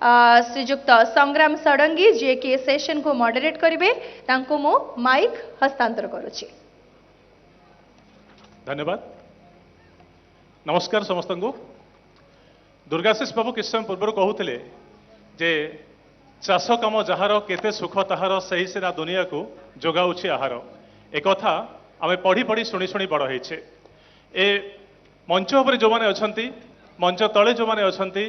श्रीजुक्त संग्राम षडंगी जे कि सेशन को मॉडरेट करेंगे तांको मो माइक हस्तांतर करुछि। धन्यवाद। नमस्कार समस्त को। दुर्गाशीष बाबू किछ समय पूर्व कहते जे चाष कम जार केते सुख ताहार सही सिना दुनिया को जोगाउछि आहार। एक कथा आमे पढ़ी पढ़ी शुणी शुणी बड़ होइछे। ए मंच उपर जो माने अछंती मंच तले जो माने अछंती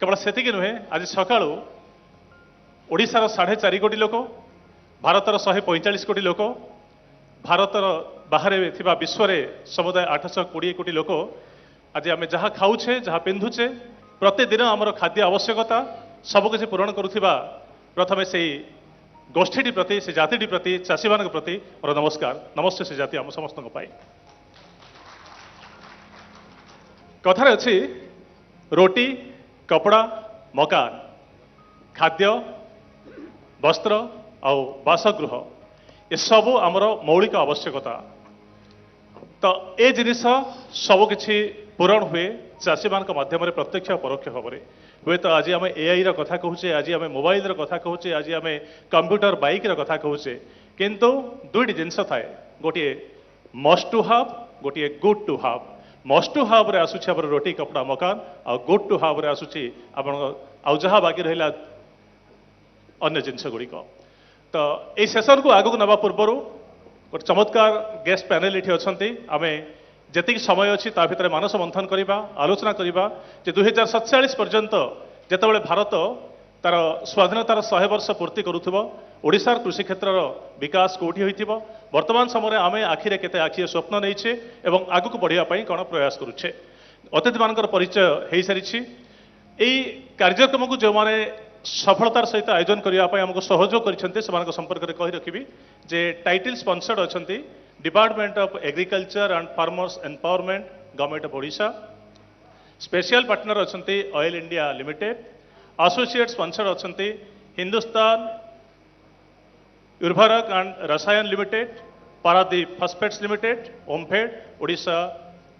केवल सेतिक नुहे आज सकाळू ओडिशार 4.5 कोटी लोक भारतर 145 कोटी लोक भारतर बाहर थिबा विश्व रे समुदाय 820 कोटी लोक आज आमे जहाँ खाऊछे जहाँ पिंधुछे प्रतिदिन आमर खाद्य आवश्यकता सबकिछि पूरण करुथिबा प्रथमे से गोष्ठी प्रति से जाति प्रति चाषी मान प्रति मोर नमस्कार। नमस्ते से जाति आम समस्त कथार अच्छी रोटी कपड़ा मकान खाद्य वस्त्र आउ बासगृह ये सब आमर मौलिक आवश्यकता। तो ये जिनिस सबकि पूरण हुए चाषी मान माध्यम प्रत्यक्ष परोक्ष भाव में हुए। तो आज आम एआई कथा कहूचे आज आम मोबाइल कथा कहूचे आज आम कंप्यूटर बाइक कथा कहूचे किंतु दुईटी जिनस थाए गोटे मस्ट टू हाव गोटे good to have. Must to have रे आसुची आम रोटी कपड़ा मकान आ गुड टू हाव रे आसुची आप जहाँ बाकी रहा अन्य जिनस गुड़िक। तो ये सेशन को आगक नवा पूर्वर गोटे चमत्कार गेस्ट पैनल ये अच्छा आम जी समय अच्छी ता भर मानस मंथन करवा आलोचना करवा 2047 पर्यंत जितेबाला भारत तार स्वाधीनतार 100 वर्ष पूर्ति करुव ओडिशार कृषि क्षेत्र विकास कौटी हो वर्तमान समय आम आखिरे केते आखिए स्वप्न नहींचे एवं आगक बढ़ापी कौन प्रयास करुचे। अतिथि मान परिचय हो सारी यही कार्यक्रम को जो मैंने सफलतार सहित आयोजन करने आमको सहयोग कर संपर्क में कही रखी जे टाइटल स्पॉन्सर्ड अच्छा department of agriculture and farmers empowerment government of Odisha. Special partner अच्छा oil India limited. Associate sponsored अच्छा Hindustan Urvarak and Rasayan limited Paradeep phosphates limited OMFED Odisha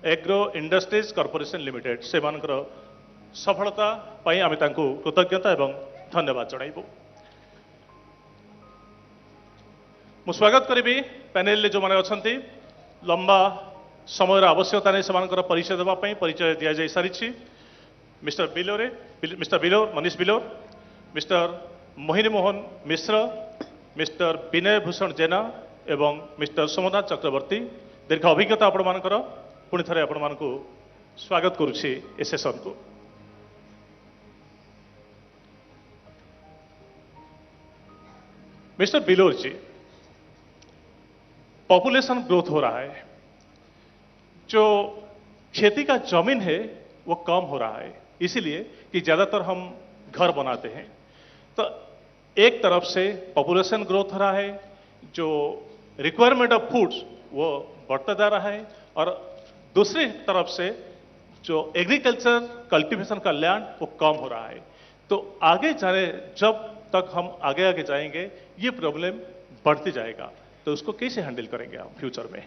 agro industries corporation limited से मानकर सफलता पाई आम कृतज्ञता एवं धन्यवाद जनाइबू। मु स्वागत करी पैनल जो मैंने अच्छा लंबा समय आवश्यकता नहीं से परिचय देवाई परिचय दि जा सारी mister बिलोर Manish बिलोर mister Mohini Mohan Mishra mister विनय भूषण जेना एवं मिस्टर सोमनाथ चक्रवर्ती दीर्घ अभिज्ञता आपण मानकर पुणी थे आपण मानक स्वागत करुछि ए सेशन को। मिस्टर बिलोर जी पॉपुलेशन ग्रोथ हो रहा है जो खेती का जमीन है वो कम हो रहा है इसीलिए कि ज्यादातर हम घर बनाते हैं। तो एक तरफ से पॉपुलेशन ग्रोथ हो रहा है जो रिक्वायरमेंट ऑफ फूड्स वो बढ़ता जा रहा है और दूसरी तरफ से जो एग्रीकल्चर कल्टीवेशन का लैंड वो कम हो रहा है। तो आगे जाने जब तक हम आगे आगे जाएंगे ये प्रॉब्लम बढ़ती जाएगा तो उसको कैसे हैंडल करेंगे आप फ्यूचर में।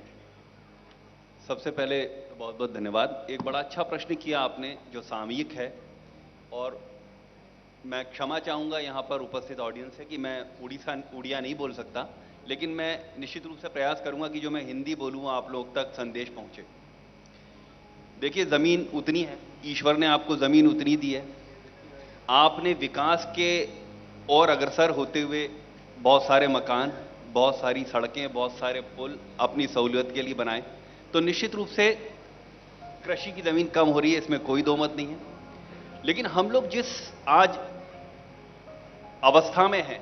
सबसे पहले बहुत बहुत धन्यवाद। एक बड़ा अच्छा प्रश्न किया आपने जो सामयिक है और मैं क्षमा चाहूँगा यहाँ पर उपस्थित ऑडियंस से कि मैं उड़िया नहीं बोल सकता लेकिन मैं निश्चित रूप से प्रयास करूँगा कि जो मैं हिंदी बोलूँ आप लोग तक संदेश पहुँचे। देखिए ज़मीन उतनी है, ईश्वर ने आपको ज़मीन उतनी दी है, आपने विकास के और अग्रसर होते हुए बहुत सारे मकान बहुत सारी सड़कें बहुत सारे पुल अपनी सहूलियत के लिए बनाए तो निश्चित रूप से कृषि की ज़मीन कम हो रही है इसमें कोई दो मत नहीं है। लेकिन हम लोग जिस आज अवस्था में हैं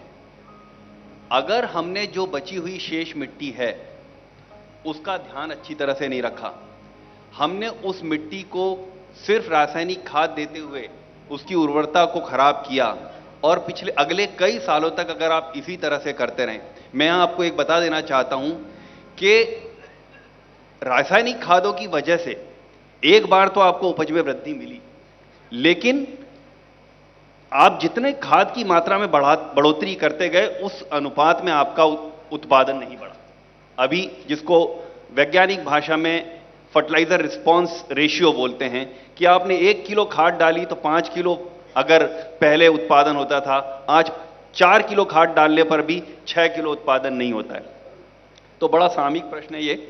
अगर हमने जो बची हुई शेष मिट्टी है उसका ध्यान अच्छी तरह से नहीं रखा, हमने उस मिट्टी को सिर्फ रासायनिक खाद देते हुए उसकी उर्वरता को खराब किया और पिछले अगले कई सालों तक अगर आप इसी तरह से करते रहें, मैं आपको एक बता देना चाहता हूं कि रासायनिक खादों की वजह से एक बार तो आपको उपज में वृद्धि मिली लेकिन आप जितने खाद की मात्रा में बढ़ोतरी करते गए उस अनुपात में आपका उत्पादन नहीं बढ़ा। अभी जिसको वैज्ञानिक भाषा में फर्टिलाइजर रिस्पांस रेशियो बोलते हैं कि आपने 1 किलो खाद डाली तो 5 किलो अगर पहले उत्पादन होता था, आज 4 किलो खाद डालने पर भी 6 किलो उत्पादन नहीं होता है। तो बड़ा सामयिक प्रश्न है ये।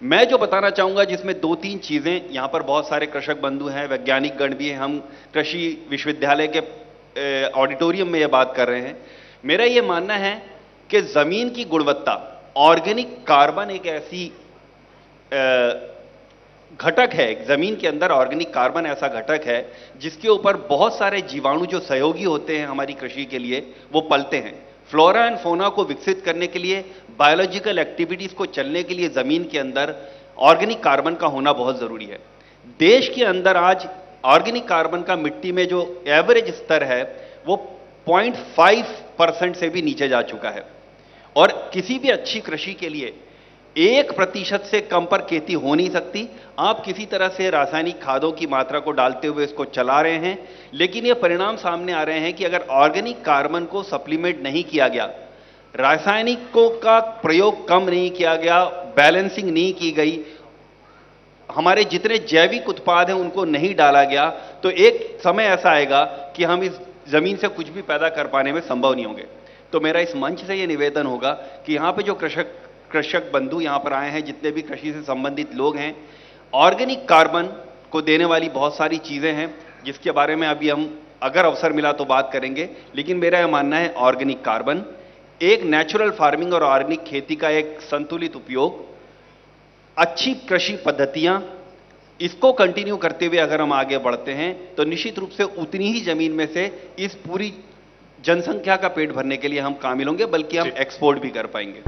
मैं जो बताना चाहूंगा, जिसमें 2-3 चीजें, यहां पर बहुत सारे कृषक बंधु हैं, वैज्ञानिक गण भी हैं, हम कृषि विश्वविद्यालय के ऑडिटोरियम में ये बात कर रहे हैं। मेरा ये मानना है कि जमीन की गुणवत्ता, ऑर्गेनिक कार्बन एक ऐसी घटक है, जमीन के अंदर ऑर्गेनिक कार्बन ऐसा घटक है जिसके ऊपर बहुत सारे जीवाणु जो सहयोगी होते हैं हमारी कृषि के लिए, वो पलते हैं। फ्लोरा एंड फोना को विकसित करने के लिए, बायोलॉजिकल एक्टिविटीज को चलने के लिए जमीन के अंदर ऑर्गेनिक कार्बन का होना बहुत जरूरी है। देश के अंदर आज ऑर्गेनिक कार्बन का मिट्टी में जो एवरेज स्तर है वो 0.5% से भी नीचे जा चुका है। और किसी भी अच्छी कृषि के लिए 1% से कम पर खेती हो नहीं सकती। आप किसी तरह से रासायनिक खादों की मात्रा को डालते हुए इसको चला रहे हैं, लेकिन ये परिणाम सामने आ रहे हैं कि अगर ऑर्गेनिक कार्बन को सप्लीमेंट नहीं किया गया, रासायनिकों का प्रयोग कम नहीं किया गया, बैलेंसिंग नहीं की गई, हमारे जितने जैविक उत्पाद हैं उनको नहीं डाला गया, तो एक समय ऐसा आएगा कि हम इस जमीन से कुछ भी पैदा कर पाने में संभव नहीं होंगे। तो मेरा इस मंच से यह निवेदन होगा कि यहां पे जो कृषक बंधु यहां पर आए हैं, जितने भी कृषि से संबंधित लोग हैं, ऑर्गेनिक कार्बन को देने वाली बहुत सारी चीजें हैं जिसके बारे में अभी हम अगर अवसर मिला तो बात करेंगे। लेकिन मेरा यह मानना है ऑर्गेनिक कार्बन, एक नेचुरल फार्मिंग और ऑर्गेनिक खेती का एक संतुलित उपयोग, अच्छी कृषि पद्धतियां, इसको कंटिन्यू करते हुए अगर हम आगे बढ़ते हैं तो निश्चित रूप से उतनी ही जमीन में से इस पूरी जनसंख्या का पेट भरने के लिए हम कामिल होंगे, बल्कि हम एक्सपोर्ट भी कर पाएंगे।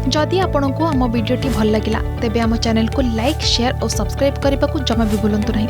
जदि आपंक आम भिडी भल लगा तेब आम चैनल को लाइक, शेयर और सब्सक्राइब करने को जमा भी भूलु नहीं।